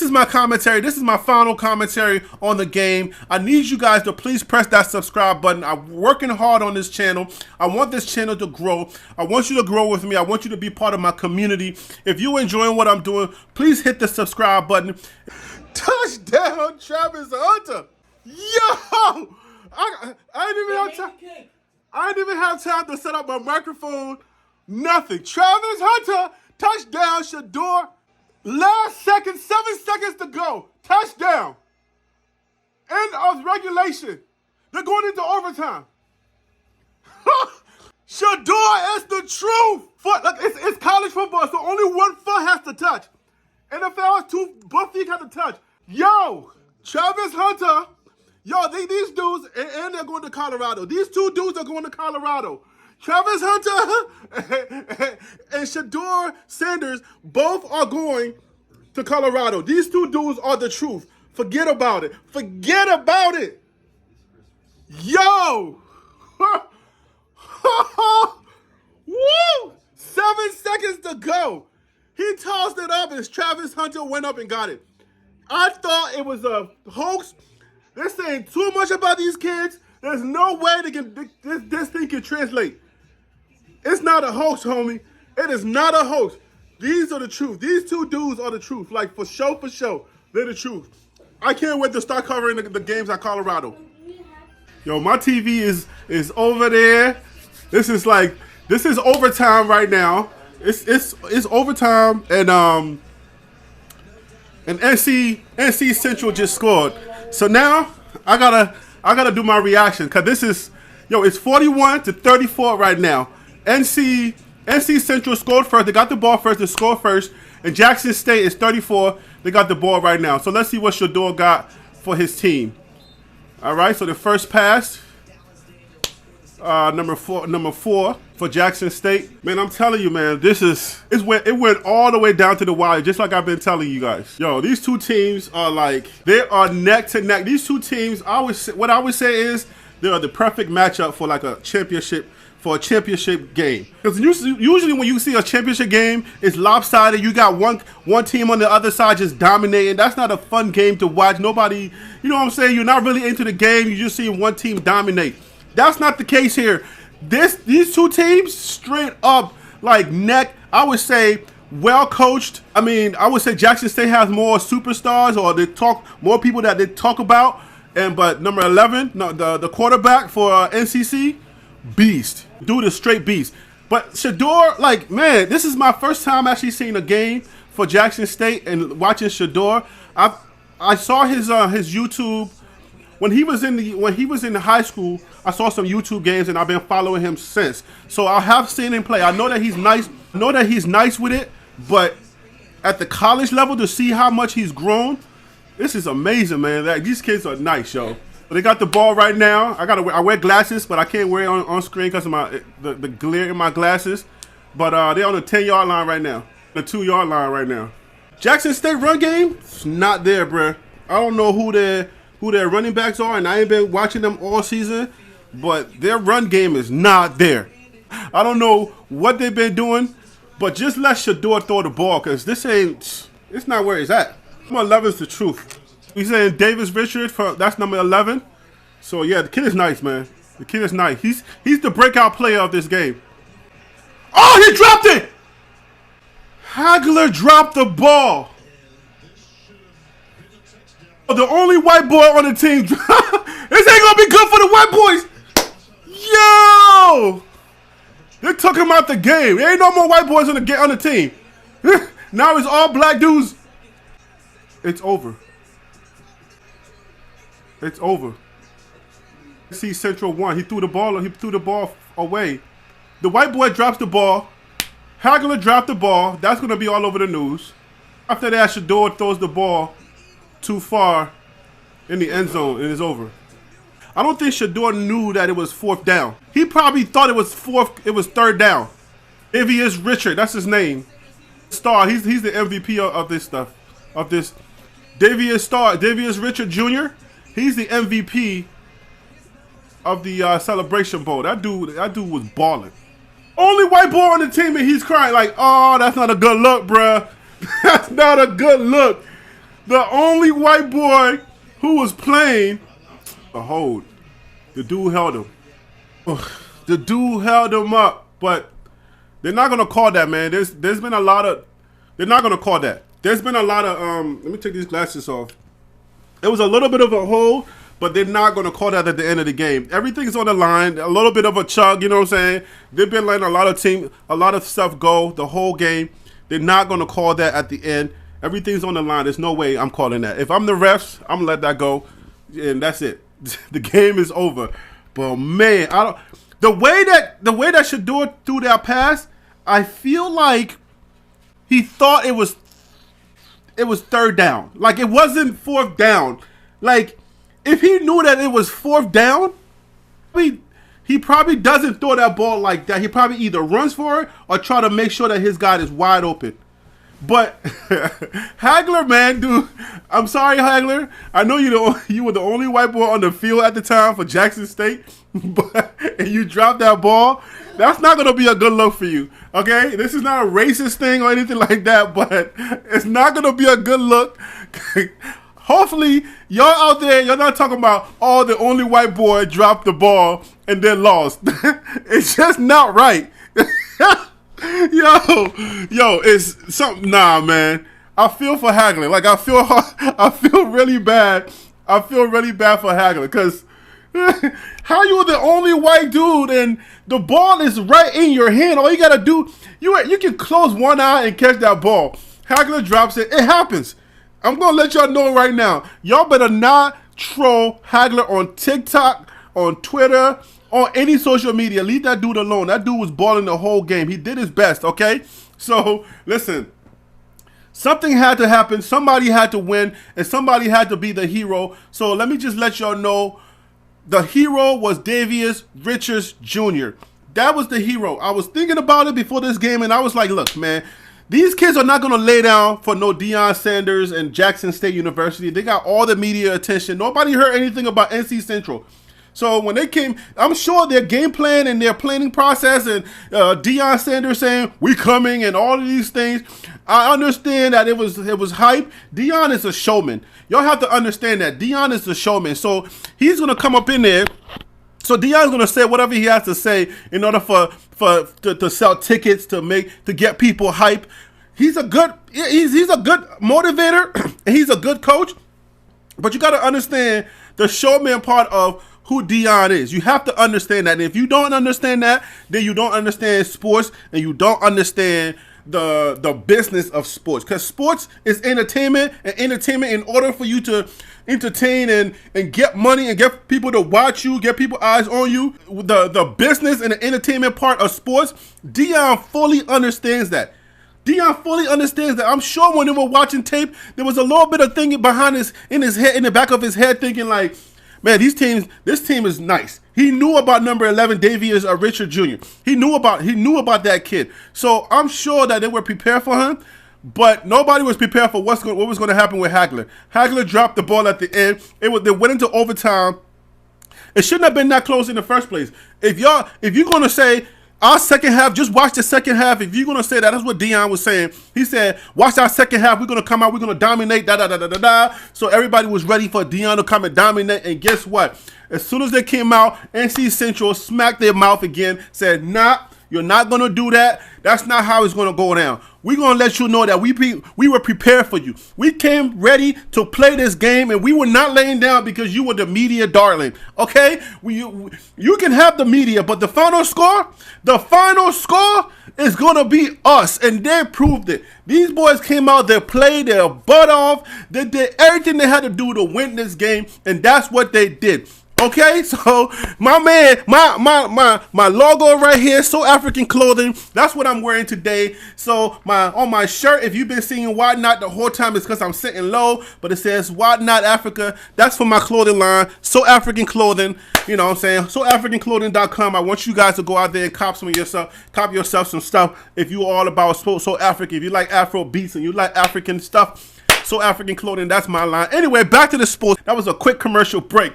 is my commentary. This is my final commentary on the game. I need you guys to please press that subscribe button. I'm working hard on this channel. I want this channel to grow. I want you to grow with me. I want you to be part of my community. If you're enjoying what I'm doing, please hit the subscribe button. Touchdown, Travis Hunter. Yo! I didn't even have time to set up my microphone. Nothing. Travis Hunter, touchdown, Shador. Last second, 7 seconds to go. Touchdown. End of regulation. They're going into overtime. Shador is the truth. It's college football, so only one foot has to touch. NFL is both feet have to touch. Yo, Travis Hunter. Yo, these dudes, and they're going to Colorado. These two dudes are going to Colorado. Travis Hunter and Shador Sanders both are going to Colorado. These two dudes are the truth. Forget about it. Forget about it. Yo! Woo! 7 seconds to go. He tossed it up and Travis Hunter went up and got it. I thought it was a hoax. They're saying too much about these kids. There's no way this thing can translate. It's not a hoax, homie. It is not a hoax. These are the truth. These two dudes are the truth. Like, for show. They're the truth. I can't wait to start covering the games at Colorado. Yo, my TV is over there. This is overtime right now. It's overtime, and NC Central just scored. So now I gotta do my reaction, because this is, it's 41-34 right now. NC Central scored first. They got the ball first. They scored first. And Jackson State is 34. They got the ball right now. So let's see what Shador got for his team. All right. So the first pass, number four for Jackson State. Man, I'm telling you, man, it went all the way down to the wire, just like I've been telling you guys. Yo, these two teams are they are neck to neck. These two teams, what I would say is they are the perfect matchup for a championship game. Because usually when you see a championship game, it's lopsided. You got one team on the other side just dominating. That's not a fun game to watch. Nobody, you know what I'm saying? You're not really into the game. You just see one team dominate. That's not the case here. These two teams straight up neck. I would say well coached. I mean, I would say Jackson State has more superstars, or more people that they talk about. But number 11, the quarterback for NCC, beast. Dude is straight beast. But Shador, man, this is my first time actually seeing a game for Jackson State and watching Shador. I saw his YouTube when he was in high school. I saw some YouTube games and I've been following him since. So I have seen him play. I know that he's nice. I know that he's nice with it, but at the college level, to see how much he's grown, this is amazing, man. These kids are nice, yo. They got the ball right now. I wear glasses, but I can't wear it on screen because of the glare in my glasses. But they're on the 10-yard line right now, the 2-yard line right now. Jackson State run game, it's not there, bruh. I don't know who their running backs are, and I ain't been watching them all season, but their run game is not there. I don't know what they've been doing, but just let Shador throw the ball, because it's not where it's at. Number 11 is the truth. We saying Davis Richard, that's number 11. So yeah, the kid is nice, man. The kid is nice. He's the breakout player of this game. Oh, he dropped it! Hagler dropped the ball. The only white boy on the team. This ain't gonna be good for the white boys. Yo! They took him out the game. There ain't no more white boys on the team. Now it's all black dudes. It's over. It's over. See, Central won. He threw the ball away. The white boy drops the ball. Hagler dropped the ball. That's going to be all over the news. After that, Shador throws the ball too far in the end zone, and it's over. I don't think Shador knew that it was 4th down. He probably thought it was 3rd down. Davius Richard, that's his name. Star, he's the MVP of this stuff. Davius Richard Jr., he's the MVP of the Celebration Bowl. That dude was balling. Only white boy on the team, and he's crying oh, that's not a good look, bruh. That's not a good look. The only white boy who was playing a hold. The dude held him. The dude held him up, but they're not gonna call that, man. There's been a lot of. They're not gonna call that. There's been a lot of. Let me take these glasses off. It was a little bit of a hold, but they're not gonna call that at the end of the game. Everything's on the line. A little bit of a chug, you know what I'm saying? They've been letting a lot of stuff go the whole game. They're not gonna call that at the end. Everything's on the line. There's no way I'm calling that. If I'm the refs, I'm gonna let that go, and that's it. The game is over. But man, the way that Shador threw that pass, I feel like he thought it was third down. Like it wasn't fourth down. Like if he knew that it was fourth down, he probably doesn't throw that ball like that. He probably either runs for it or try to make sure that his guy is wide open. But Hagler, man, dude, I'm sorry, Hagler. I know you were the only white boy on the field at the time for Jackson State, and you dropped that ball. That's not going to be a good look for you, okay? This is not a racist thing or anything like that, but it's not going to be a good look. Hopefully, y'all out there, you're not talking about, oh, the only white boy dropped the ball and then lost. It's just not right. Yo, it's something. Nah, man. I feel for Hagler. Like I feel really bad. I feel really bad for Hagler because how you the only white dude and the ball is right in your hand. All you gotta do, you can close one eye and catch that ball. Hagler drops it. It happens. I'm gonna let y'all know right now. Y'all better not troll Hagler on TikTok, on Twitter, on any social media. Leave that dude alone. That dude was balling the whole game. He did his best, okay? So, listen. Something had to happen. Somebody had to win, and somebody had to be the hero. So, let me just let y'all know. The hero was Davius Richards Jr. That was the hero. I was thinking about it before this game, and I was like, look, man, these kids are not going to lay down for no Deion Sanders and Jackson State University. They got all the media attention. Nobody heard anything about NC Central. So when they came, I'm sure their game plan and their planning process and Deion Sanders saying, we coming and all of these things, I understand that it was hype. Deion is a showman. Y'all have to understand that. Deion is a showman. So he's going to come up in there. So Deion's going to say whatever he has to say in order to sell tickets, to get people hype. He's a good motivator and he's a good coach. But you got to understand the showman part of who Deion is. You have to understand that. And if you don't understand that, then you don't understand sports and you don't understand the business of sports. Because sports is entertainment, and entertainment, in order for you to entertain and get money and get people to watch you, get people eyes on you, the business and the entertainment part of sports, Deion fully understands that. Deion fully understands that. I'm sure when they were watching tape, there was a little bit of thinking behind in the back of his head, thinking like, man, this team is nice. He knew about number 11, Davius Richard Jr. He knew about that kid. So I'm sure that they were prepared for him, but nobody was prepared for what was going to happen with Hagler. Hagler dropped the ball at the end. They went into overtime. It shouldn't have been that close in the first place. If you're going to say our second half, just watch the second half. If you're going to say that, that's what Deion was saying. He said, watch our second half. We're going to come out. We're going to dominate, da-da-da-da-da-da. So everybody was ready for Deion to come and dominate. And guess what? As soon as they came out, NC Central smacked their mouth again, said, nah, you're not going to do that. That's not how it's going to go down. We're going to let you know that we were prepared for you. We came ready to play this game, and we were not laying down because you were the media darling, okay? You can have the media, but the final score is going to be us, and they proved it. These boys came out, they played their butt off. They did everything they had to do to win this game, and that's what they did. Okay, so my man, my logo right here, So African Clothing. That's what I'm wearing today. So on my shirt, if you've been seeing Why Not the whole time, it's because I'm sitting low, but it says Why Not Africa. That's for my clothing line, So African Clothing. You know what I'm saying? SoAfricanClothing.com. I want you guys to go out there and cop yourself some stuff. If you all about So African, if you like Afro beats and you like African stuff, So African Clothing. That's my line. Anyway, back to the sports. That was a quick commercial break.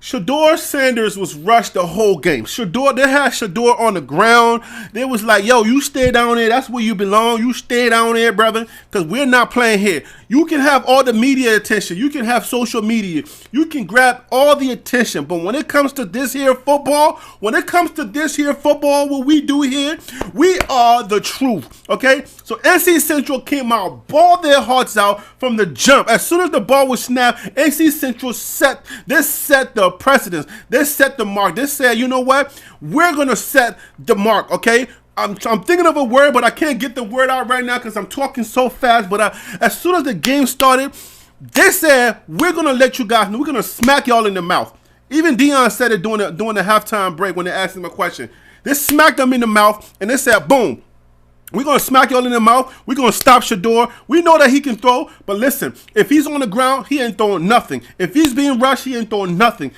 Shedeur Sanders was rushed the whole game. They had Shedeur on the ground. They was like, yo, you stay down there. That's where you belong. You stay down there, brother, because we're not playing here. You can have all the media attention. You can have social media. You can grab all the attention. But when it comes to this here football, what we do here, we are the truth, okay? So NC Central came out, balled their hearts out from the jump. As soon as the ball was snapped, NC Central set the precedence. They set the mark. They said, you know what? We're going to set the mark, okay? I'm thinking of a word, but I can't get the word out right now because I'm talking so fast. But as soon as the game started, they said, we're going to let you guys know. We're going to smack y'all in the mouth. Even Deion said it during the halftime break when they asked him a question. They smacked him in the mouth, and they said, boom. We're going to smack y'all in the mouth. We're going to stop Shedeur. We know that he can throw, but listen, if he's on the ground, he ain't throwing nothing. If he's being rushed, he ain't throwing nothing.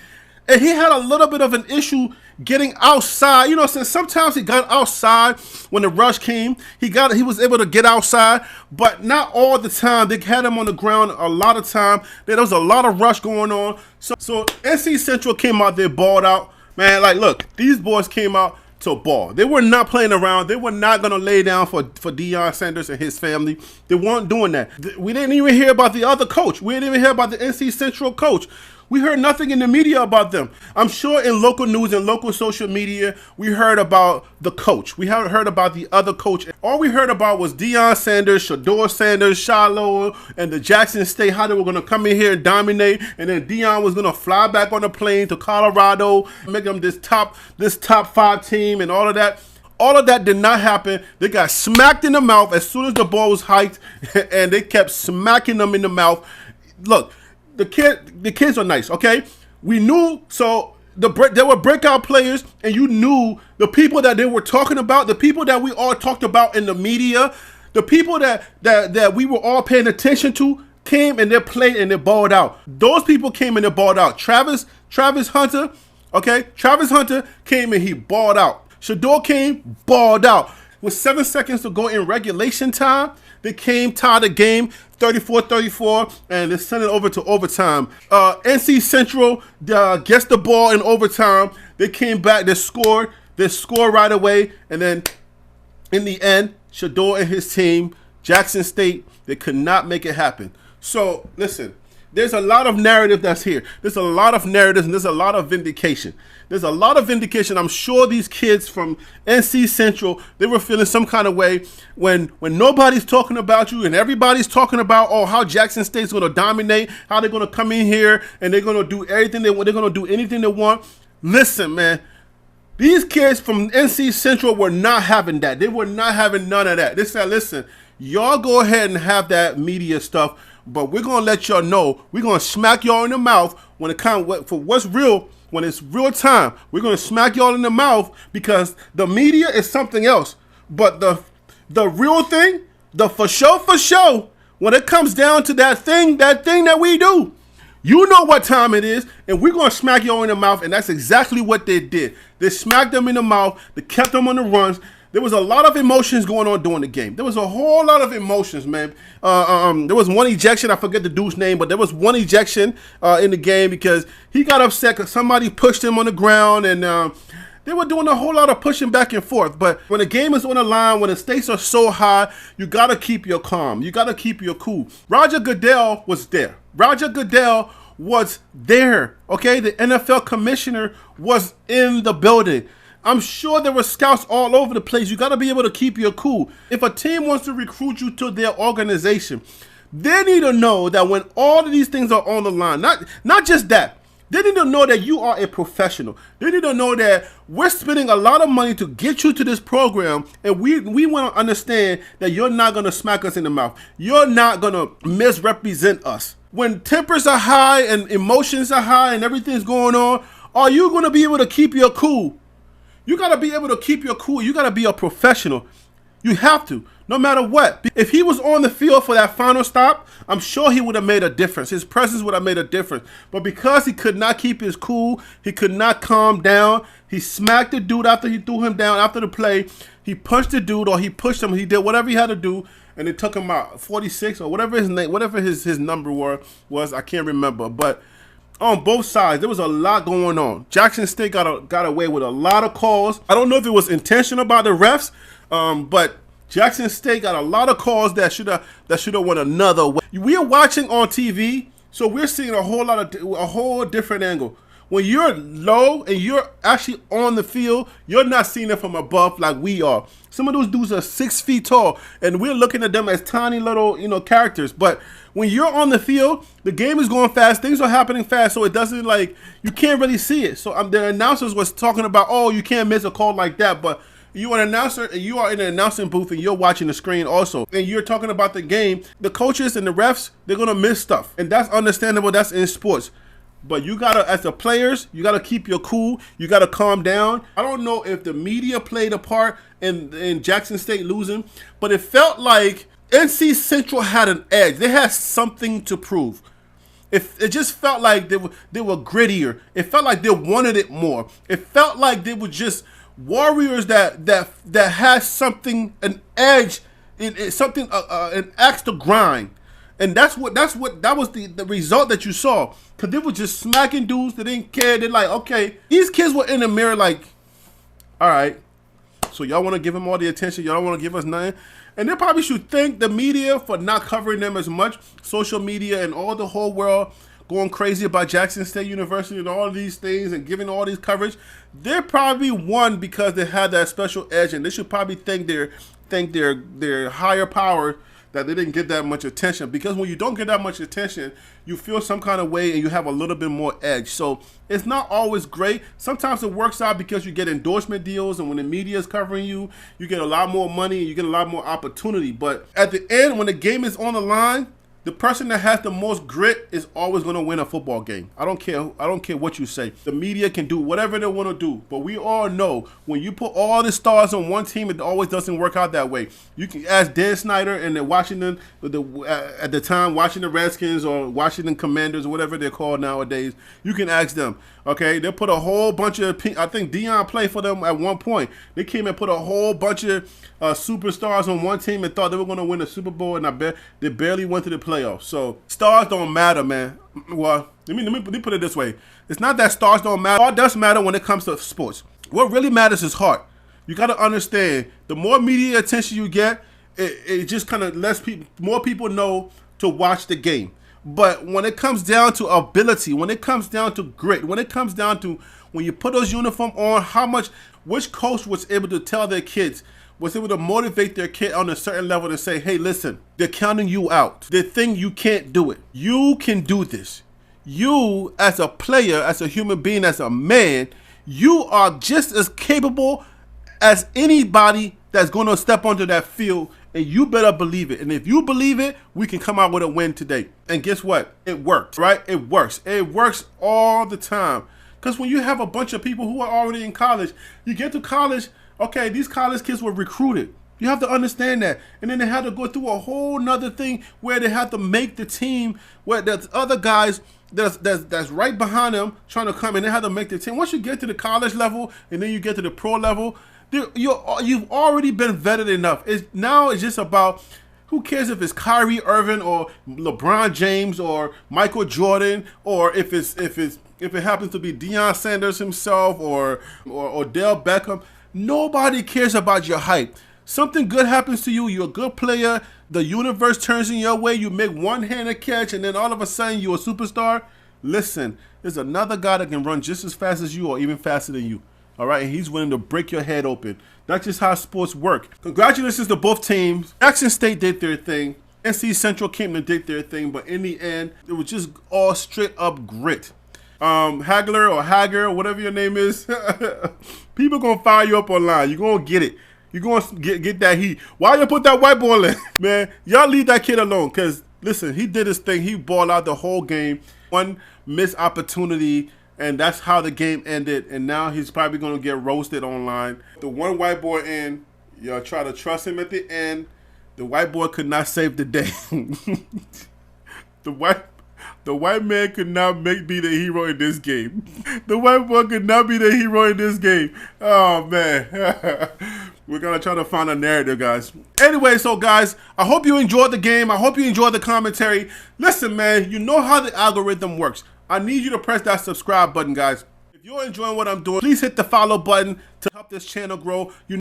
And he had a little bit of an issue getting outside. You know, since sometimes he got outside when the rush came. He was able to get outside, but not all the time. They had him on the ground a lot of time. There was a lot of rush going on. So NC Central came out there, balled out. Man, like, look, these boys came out to ball. They were not playing around. They were not going to lay down for Deion Sanders and his family. They weren't doing that. We didn't even hear about the other coach. We didn't even hear about the NC Central coach. We heard nothing in the media about them. I'm sure in local news and local social media, we heard about the coach. We haven't heard about the other coach. All we heard about was Deion Sanders, Shedeur Sanders, Shiloh, and the Jackson State, how they were going to come in here and dominate. And then Deion was going to fly back on the plane to Colorado, make them this top 5 team and all of that. All of that did not happen. They got smacked in the mouth as soon as the ball was hiked, and they kept smacking them in the mouth. Look, the kids are nice, okay? We knew, so there were breakout players, and you knew the people that they were talking about, the people that we all talked about in the media, the people that we were all paying attention to came and they played and they balled out. Those people came and they balled out. Travis Hunter, okay? Travis Hunter came and he balled out. Shedeur came, balled out. With 7 seconds to go in regulation time, they came, tied the game, 34-34, and they sent it over to overtime. NC Central gets the ball in overtime. They came back, they scored right away, and then in the end, Shedeur and his team, Jackson State, they could not make it happen. So, listen, there's a lot of narrative that's here. There's a lot of narratives, and there's a lot of vindication. There's a lot of vindication. I'm sure these kids from NC Central, they were feeling some kind of way when nobody's talking about you and everybody's talking about, oh, how Jackson State's going to dominate, how they're going to come in here and they're going to do everything they want. They're going to do anything they want. Listen, man, these kids from NC Central were not having that. They were not having none of that. They said, listen, y'all go ahead and have that media stuff, but we're going to let y'all know. We're going to smack y'all in the mouth when it comes for what's real. When it's real time, we're going to smack y'all in the mouth because the media is something else. But the real thing, the for sure, when it comes down to that thing that we do, you know what time it is, and we're going to smack y'all in the mouth, and that's exactly what they did. They smacked them in the mouth. They kept them on the runs. There was a lot of emotions going on during the game. There was a whole lot of emotions, man. There was one ejection. I forget the dude's name, but there was one ejection in the game because he got upset because somebody pushed him on the ground, and they were doing a whole lot of pushing back and forth. But when the game is on the line, when the stakes are so high, you got to keep your calm. You got to keep your cool. Roger Goodell was there. Okay? The NFL commissioner was in the building. I'm sure there were scouts all over the place. You got to be able to keep your cool. If a team wants to recruit you to their organization, they need to know that when all of these things are on the line, not just that, they need to know that you are a professional. They need to know that we're spending a lot of money to get you to this program, and we want to understand that you're not going to smack us in the mouth. You're not going to misrepresent us. When tempers are high and emotions are high and everything's going on, are you going to be able to keep your cool? You got to be able to keep your cool. You got to be a professional. You have to, no matter what. If he was on the field for that final stop, I'm sure he would have made a difference. His presence would have made a difference. But because he could not keep his cool, he could not calm down, he smacked the dude after he threw him down after the play. He punched the dude, or he pushed him. He did whatever he had to do, and it took him out 46 or whatever his name, whatever his number was. I can't remember. But on both sides. There was a lot going on. Jackson State got away with a lot of calls. I don't know if it was intentional by the refs, but Jackson State got a lot of calls that should have went another way. We are watching on TV, so we're seeing a whole different angle. When you're low and you're actually on the field, you're not seeing it from above like we are. Some of those dudes are 6 feet tall, and we're looking at them as tiny little, characters. But when you're on the field, the game is going fast. Things are happening fast, so it doesn't you can't really see it. So the announcers was talking about, oh, you can't miss a call like that, but you are an announcer and you are in an announcing booth and you're watching the screen also. And you're talking about the game. The coaches and the refs, they're going to miss stuff. And that's understandable. That's in sports. But you got to, as the players, you got to keep your cool. You got to calm down. I don't know if the media played a part in Jackson State losing, but it felt like NC Central had an edge. They had something to prove. It just felt like they were grittier. It felt like they wanted it more. It felt like they were just warriors that had something, an edge, something, an axe to grind. And that was the result that you saw. Because they were just smacking dudes that didn't care. They're like, okay, these kids were in the mirror like, all right, so y'all want to give them all the attention. Y'all don't want to give us nothing. And they probably should thank the media for not covering them as much. Social media and all the whole world going crazy about Jackson State University and all of these things and giving all these coverage. They probably won because they had that special edge. And they should probably thank their higher power that they didn't get that much attention, because when you don't get that much attention, you feel some kind of way and you have a little bit more edge. So it's not always great. Sometimes it works out because you get endorsement deals, and when the media is covering you, you get a lot more money and you get a lot more opportunity. But at the end, when the game is on the line, the person that has the most grit is always going to win a football game. I don't care what you say. The media can do whatever they want to do, but we all know when you put all the stars on one team, it always doesn't work out that way. You can ask Dan Snyder and the Washington, at the time, Washington Redskins or Washington Commanders or whatever they're called nowadays. You can ask them. Okay, they put a whole bunch of, I think Dion played for them at one point. They came and put a whole bunch of superstars on one team and thought they were going to win the Super Bowl, and I bet they barely went to the playoffs. So stars don't matter, man. Well, let me put it this way. It's not that stars don't matter. Stars does matter when it comes to sports. What really matters is heart. You got to understand, the more media attention you get, it just kind of lets more people know to watch the game. But when it comes down to ability, when it comes down to grit, when it comes down to when you put those uniforms on, which coach was able to tell their kids, was able to motivate their kid on a certain level to say, hey, listen, they're counting you out. They think you can't do it. You can do this. You, as a player, as a human being, as a man, you are just as capable as anybody that's going to step onto that field, and you better believe it. And if you believe it, we can come out with a win today. And guess what? It worked, right? It works. It works all the time. Because when you have a bunch of people who are already in college, you get to college, okay, these college kids were recruited. You have to understand that. And then they had to go through a whole nother thing where they had to make the team, where there's other guys that's right behind them trying to come in. They had to make the team. Once you get to the college level and then you get to the pro level, you've already been vetted enough. Now it's just about, who cares if it's Kyrie Irving or LeBron James or Michael Jordan, or if it happens to be Deion Sanders himself or Odell Beckham. Nobody cares about your height. Something good happens to you, you're a good player, the universe turns in your way, you make one-handed catch, and then all of a sudden you're a superstar. Listen, there's another guy that can run just as fast as you or even faster than you. All right, and he's willing to break your head open. That's just how sports work. Congratulations to both teams. Jackson State did their thing. NC Central came to did their thing, but in the end, it was just all straight up grit. Hagler or Hager, whatever your name is, people gonna fire you up online. You're gonna get it. You're gonna get that heat. Why you put that white ball in? Man, y'all leave that kid alone, because listen, he did his thing. He balled out the whole game. One missed opportunity, and that's how the game ended. And now he's probably going to get roasted online. The one white boy in, y'all try to trust him at the end. The white boy could not save the day. The white man could not be the hero in this game. The white boy could not be the hero in this game. Oh, man. We're going to try to find a narrative, guys. Anyway, so, guys, I hope you enjoyed the game. I hope you enjoyed the commentary. Listen, man, you know how the algorithm works. I need you to press that subscribe button, guys. If you're enjoying what I'm doing, please hit the follow button to help this channel grow. You